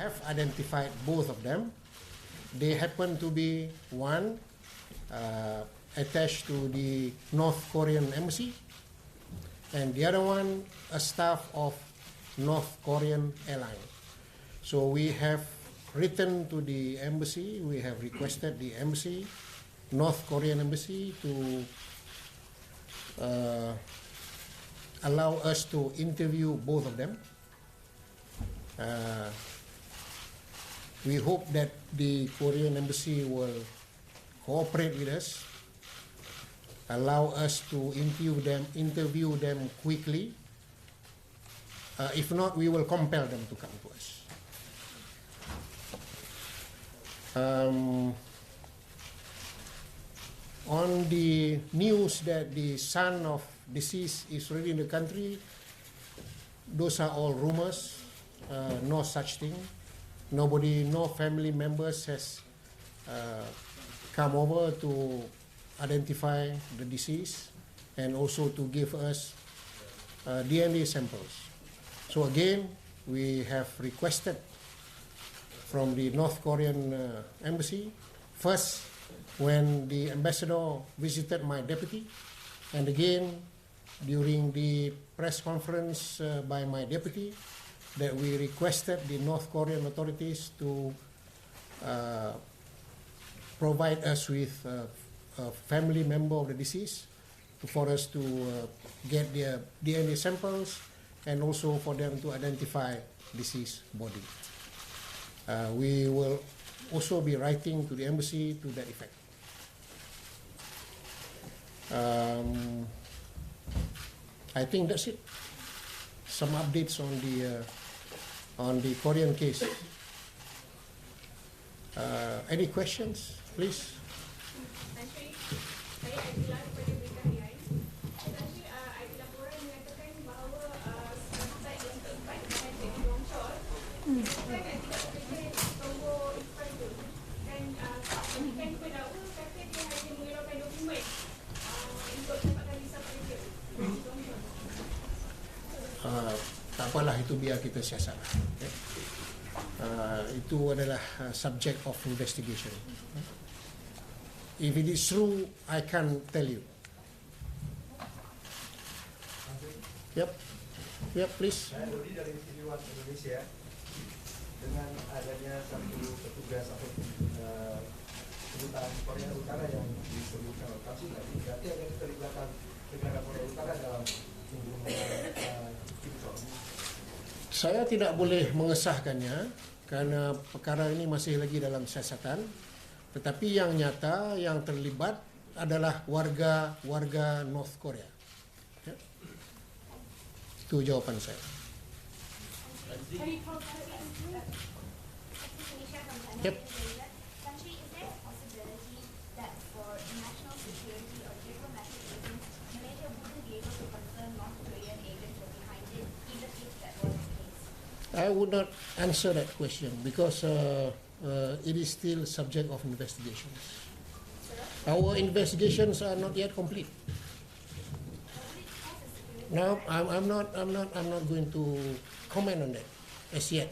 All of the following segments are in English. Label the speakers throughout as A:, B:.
A: have identified both of them. They happen to be one attached to the North Korean Embassy, and the other one a staff of North Korean airline. So we have written to the embassy, we have requested the embassy, North Korean embassy, to allow us to interview both of them. We hope that the Korean embassy will cooperate with us, allow us to interview them quickly. If not, we will compel them to come to us. On the news that the son of deceased is already in the country, those are all rumors. No such thing. Nobody, no family members has come over to identify the deceased and also to give us DNA samples. So again, we have requested from the North Korean embassy, first when the ambassador visited my deputy, and again during the press conference by my deputy, that we requested the North Korean authorities to provide us with a family member of the deceased for us to get their DNA samples and also for them to identify deceased body. We will also be writing to the embassy to that effect. I think that's it. Some updates on the Korean case. Any questions, please?
B: Actually, saya Adila daripada Berita Harian. Actually, ada laporan mengatakan bahawa suspek yang keempat dengan Kim Jong Chol bukan tidak bekerja di Tombol Iqbal itu, dan pendidikan pendakwa kata dia hanya mengeluarkan dokumen untuk dapatkan visa pada dia.
A: Tak apalah, itu biar kita siasat. Okay? Itu adalah subject of investigation. If it is true, I can't tell you. Yep, please.
C: Saya Dodi dari TV One Indonesia. Dengan adanya satu petugas atau kedutaan Korea Utara yang disebutkan oleh Kapsi tadi, berarti ada keterlibatan negara Korea Utara dalam pembunuhan Kim Jong Un.
A: Saya tidak boleh mengesahkannya karena perkara ini masih lagi dalam siasatan. Tetapi yang nyata, yang terlibat adalah warga North Korea. Ya. Itu jawapan saya. Yep.
D: Country, is there a possibility that for national security or diplomatic reasons, Malaysia wouldn't be able to confirm North Korean agents were behind it, even if that was the case?
A: I would not answer that question because it is still subject of investigations. Our investigations are not yet complete. No, I'm not going to comment on that as yet.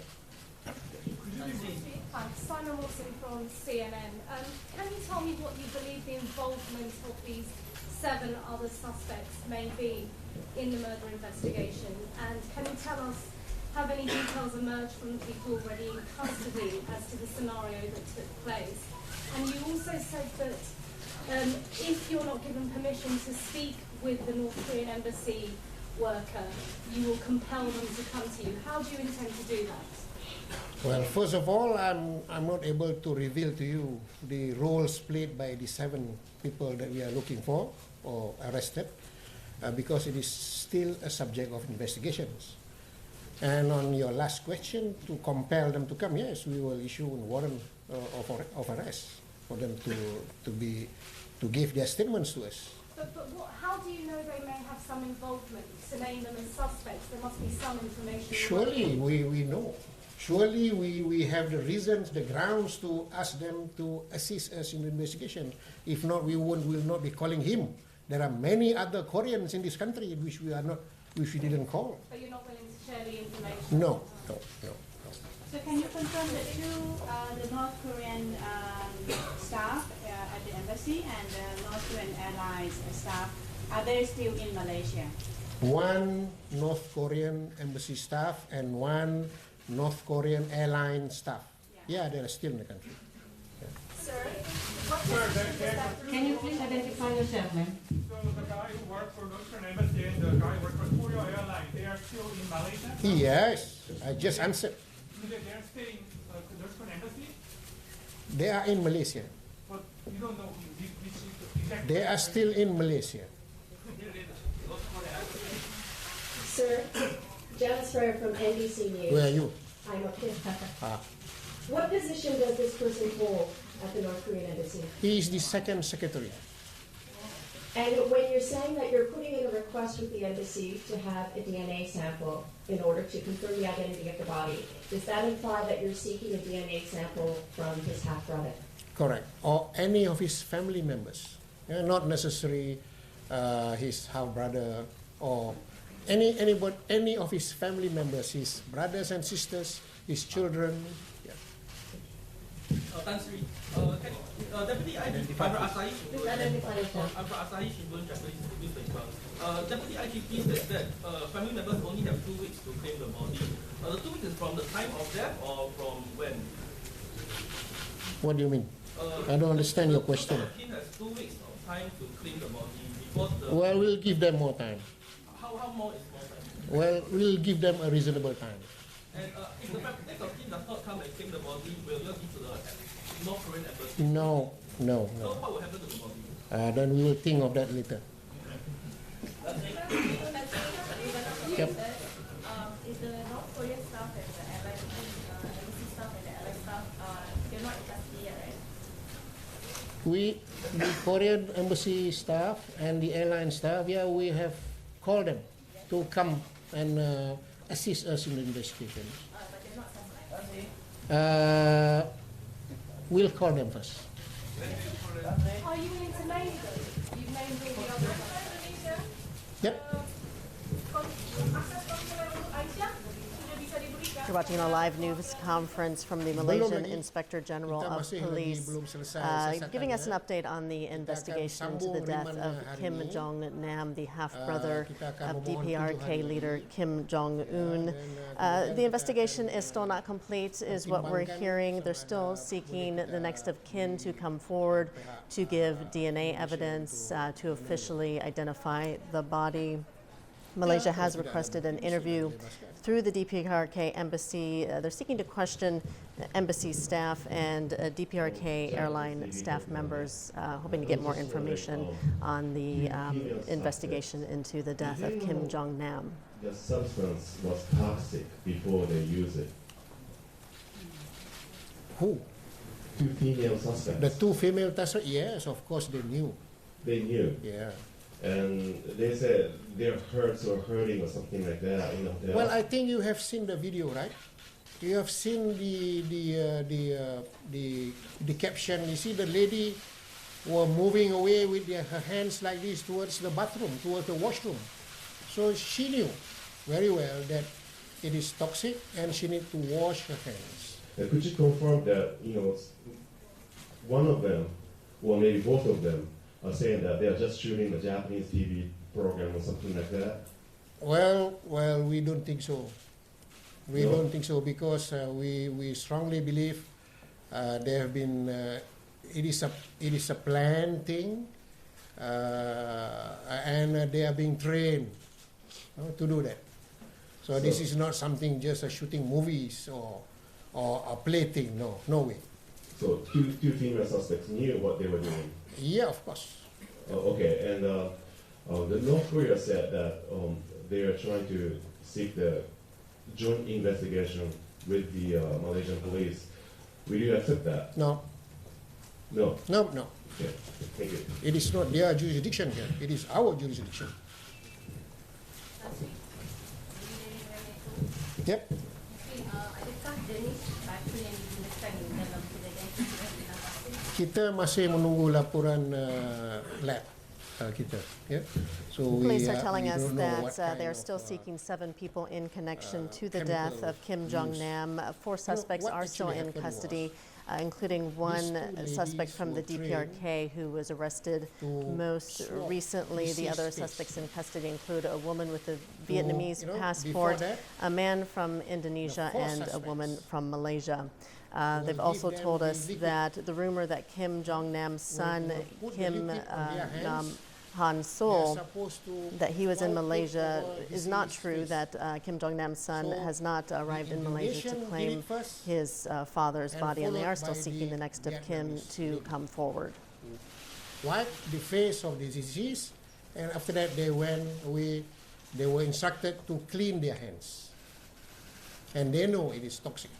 E: Hi, Simon Wilson from CNN. Can you tell me what you believe the involvement of these 7 other suspects may be in the murder investigation? And can you tell us, have any details emerged from the people already in custody as to the scenario that took place? And you also said that if you're not given permission to speak with the North Korean embassy worker, you will compel them to come to you. How do you intend to do that?
A: Well, first of all, I'm not able to reveal to you the roles played by the 7 people that we are looking for or arrested because it is still a subject of investigations. And on your last question, to compel them to come, yes, we will issue a warrant of arrest for them to give their statements to us.
E: But how do you know they may have some involvement? To name them as suspects, there must be some information.
A: Surely we know. Surely we have the reasons, the grounds to ask them to assist us in the investigation. If not, we will not be calling him. There are many other Koreans in this country which we didn't call.
E: But you're not willing to share the information?
A: No.
E: So can you
F: confirm that the North Korean staff at the embassy and the North Korean Airlines staff, are they still in Malaysia?
A: One North Korean embassy staff and one North Korean airline staff. Yeah, they're still in the country.
B: Sir, what position does that
G: Can you please identify yourself, ma'am?
H: So the guy who worked for North Korean Embassy and the guy who worked for Royal Airlines, they are still in Malaysia?
A: Yes, I just answered.
H: They are staying at the North Korean Embassy?
A: They are in Malaysia.
H: But you don't know which exact...
A: They are still in Malaysia.
I: Sir, Janice Frere from NBC News.
A: Where are you?
I: I'm up here.
A: Ah.
I: What position does this person hold at the North Korean embassy?
A: He is the second secretary.
I: And when you're saying that you're putting in a request with the embassy to have a DNA sample in order to confirm the identity of the body, does that imply that you're seeking a DNA sample from his half-brother?
A: Correct. Or any of his family members. Yeah, not necessarily his half-brother or any of his family members, his brothers and sisters, his children. Yeah.
J: Tan Sri, Deputy Barbara Asahi,
I: Please identify yourself.
J: Barbara Asahi Shimbun, Japanese newspaper. Deputy IGP said that family members only have 2 weeks to claim the body. The 2 weeks is from the time of death or from when?
A: What do you mean? I don't understand your question.
J: Kim has 2 weeks of time to claim the body before the...
A: Well, we'll give them more time.
J: How more is more time?
A: Well, we'll give them a reasonable time.
J: And if the next of kin does not come and claim the body, will you give to the North Korean embassy?
A: No.
J: So what will happen to the body?
A: Then we will think of that later. Yep.
D: Is the North Korean staff and the airline, embassy staff and the airline staff, they're not in custody yet, right?
A: The Korean embassy staff and the airline staff, yeah, we have called them to come and assist us in the investigation.
D: But they're not suspect.
A: We'll call them first.
E: Are you willing to name them? You've named all the others.
A: Yep.
K: You're watching a live news conference from the Malaysian Inspector General of Police, giving us an update on the investigation into the death of Kim Jong Nam, the half-brother of DPRK leader Kim Jong Un. The investigation is still not complete, is what we're hearing. They're still seeking the next of kin to come forward to give DNA evidence to officially identify the body. Malaysia has requested an interview through the DPRK Embassy. They're seeking to question embassy staff and DPRK airline staff members, hoping to get more information on the investigation into the death of Kim Jong Nam.
L: The substance was toxic before they use it.
A: Who?
L: 2 female suspects.
A: The 2 female testers? Yes, of course they knew.
L: They knew.
A: Yeah.
L: And they said they're hurt or hurting or something like that in the hotel.
A: Well, I think you have seen the video, right? You have seen the caption. You see the lady were moving away with her hands like this towards the bathroom, towards the washroom. So she knew very well that it is toxic and she needs to wash her hands.
L: Could you confirm that, one of them, or maybe both of them, are saying that they are just shooting a Japanese TV program or something like that?
A: Well, we don't think so. We don't think so because we strongly believe there have been it is a planned thing, and they are being trained to do that. So this is not something just a shooting movies or a play thing. No way.
L: So two female suspects knew what they were doing?
A: Yeah, of course.
L: Okay, and the North Korea said that they are trying to seek the joint investigation with the Malaysian police. Will you accept that?
A: No.
L: No?
A: No.
L: Okay, thank you.
A: It is not their jurisdiction here. It is our jurisdiction. Yep. Kita masih menunggu laporan lab. kita. Yeah. So
K: Police are telling
A: we
K: us
A: don't know what
K: that they
A: kind
K: are still
A: of,
K: seeking 7 people in connection to the death
A: chemical
K: of Kim Jong
A: use.
K: Nam. 4 suspects
A: what
K: are still
A: actually
K: in
A: happened
K: custody, including one
A: two
K: suspect
A: ladies
K: from the
A: were
K: DPRK who was arrested
A: to
K: most
A: swab
K: recently. The other
A: deceased
K: suspects in custody include a woman with a
A: So,
K: Vietnamese
A: before
K: passport,
A: that,
K: a man from Indonesia,
A: four
K: and a woman
A: suspects
K: from Malaysia.
A: will
K: They've
A: give
K: also
A: them
K: told
A: the
K: us
A: liquid-
K: that the rumor that Kim Jong Nam's son,
A: will put the
K: Kim
A: liquid on their hands.
K: Nam Han
A: They're
K: Sol,
A: supposed to
K: that he was in
A: wipe it
K: Malaysia
A: over
K: is not
A: deceased
K: true,
A: face.
K: that Kim Jong Nam's son
A: So,
K: has not arrived in Malaysia to
A: Indonesian did
K: claim
A: it first,
K: his father's
A: and
K: body, and they
A: followed
K: are still
A: by
K: seeking
A: the
K: the next of Kim
A: Vietnamese
K: to
A: lady.
K: come forward.
A: Wipe the face of the disease, and after that they were instructed to clean their hands, and they know it is toxic.